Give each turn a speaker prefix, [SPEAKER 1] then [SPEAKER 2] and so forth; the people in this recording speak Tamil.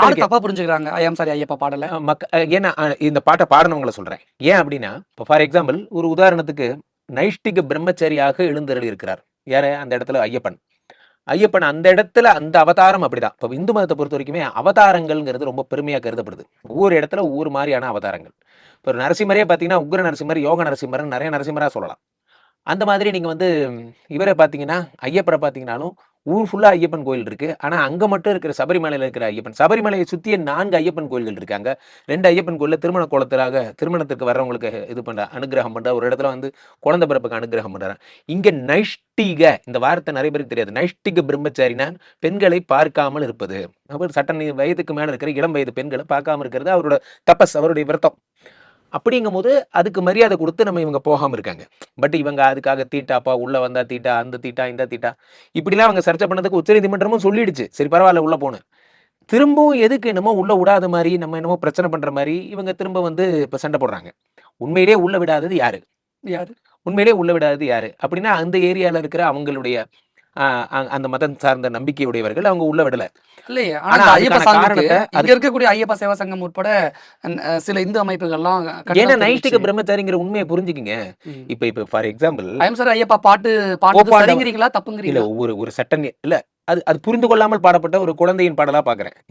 [SPEAKER 1] யாரு தப்பா புரிஞ்சுக்கிறாங்க ஐ ஆம் சாரி ஐயப்பா பாடல?
[SPEAKER 2] ஏன்னா இந்த பாட்டை பாடினவங்களை சொல்றேன். ஏன் அப்படின்னா, இப்போ ஃபார் எக்ஸாம்பிள் ஒரு உதாரணத்துக்கு நைஷ்டிக பிரம்மச்சாரியாக எழுந்தருளி இருக்கிறார். யாரு அந்த இடத்துல? ஐயப்பன். ஐயப்பன் அந்த இடத்துல அந்த அவதாரம் அப்படிதான். இப்போ இந்து மதத்தை பொறுத்த வரைக்குமே அவதாரங்கள்ங்கிறது ரொம்ப பெருமையா கருதப்படுது. ஒவ்வொரு இடத்துல ஒவ்வொரு மாதிரியான அவதாரங்கள். இப்போ நரசிம்மரே பார்த்தீங்கன்னா, உக்ர நரசிம்மர், யோக நரசிம்மர், நிறைய நரசிம்மரா சொல்லலாம். அந்த மாதிரி நீங்க வந்து இவரை பார்த்தீங்கன்னா, ஐயப்பரை பார்த்தீங்கன்னாலும், ஊர் ஃபுல்லா ஐயப்பன் கோயில் இருக்கு. ஆனா அங்க மட்டும் இருக்கிற சபரிமலையில இருக்கிற ஐயப்பன், சபரிமலையை சுத்திய 4 ஐயப்பன் கோயில்கள் இருக்கு. அங்க 2 ஐயப்பன் கோயில்ல திருமண கோலத்திலாக திருமணத்துக்கு வர்றவங்களுக்கு இது பண்ற அனுகிரகம் பண்ற, ஒரு இடத்துல வந்து குழந்தை பிறப்புக்கு அனுகிரகம் பண்றாங்க. இங்க நைஷ்டிக இந்த வார்த்தை நிறைய பேருக்கு தெரியாது. நைஷ்டிக பிரம்மச்சாரினா பெண்களை பார்க்காமல் இருப்பது. அவர் வயதுக்கு மேல இருக்கிற இளம் வயது பெண்களை பார்க்காம இருக்கிறது அவரோட தபஸ், அவருடைய விரதம். அப்படிங்கும்போது அதுக்கு மரியாதை கொடுத்து நம்ம இவங்க போகாம இருக்காங்க. பட் இவங்க அதுக்காக தீட்டாப்பா, உள்ள வந்தா தீட்டா, அந்த தீட்டா, இந்த தீட்டா, இப்படிலாம் அவங்க சர்ச்சை பண்ணதுக்கு உச்சநீதிமன்றமும் சொல்லிடுச்சு. சரி பரவாயில்ல உள்ள போன்னு. திரும்பவும் எதுக்கு என்னமோ உள்ள விடாத மாதிரி, நம்ம என்னமோ பிரச்சனை பண்ற மாதிரி இவங்க திரும்ப வந்து இப்ப சண்டை போடுறாங்க. உண்மையிலேயே உள்ள விடாதது யாரு?
[SPEAKER 1] யாரு?
[SPEAKER 2] உண்மையிலேயே உள்ள விடாதது யாரு? அப்படின்னா அந்த ஏரியால இருக்கிற அவங்களுடைய அந்த மதம் சார்ந்த நம்பிக்கையுடையவர்கள் அவங்க உள்ள விடல.
[SPEAKER 1] இல்லையே. ஆனா
[SPEAKER 2] ஆனா
[SPEAKER 1] இந்த ஐயப்ப
[SPEAKER 2] அதுக்கான
[SPEAKER 1] சாமிக்கு
[SPEAKER 2] காரணத்தை
[SPEAKER 1] இங்க இருக்கக்கூடிய ஐயப்ப சேவா சங்கம் உட்பட சில இந்து அமைப்புகள்லாம்
[SPEAKER 2] ஏன்னா
[SPEAKER 1] கண்டனம்
[SPEAKER 2] நைஷ்டிக
[SPEAKER 1] தெரிவிச்சு.
[SPEAKER 2] பிரம்மச்சாரிங்கிற உண்மையை புரிஞ்சுக்குங்க.
[SPEAKER 1] ம்.
[SPEAKER 2] இப்ப for example
[SPEAKER 1] I am sorry Ayyappa பாட்டு பாடுறது
[SPEAKER 2] கோப்பாண்ட
[SPEAKER 1] சரிங்கிறீங்களா?
[SPEAKER 2] இல்ல
[SPEAKER 1] தப்புங்கிறீங்களா?
[SPEAKER 2] ஒரு சட்டம் இல்ல அது அது புரிந்து கொள்ளாமல் பாடப்பட்ட ஒரு குழந்தையின் பாடலா பார்க்கிறேன்.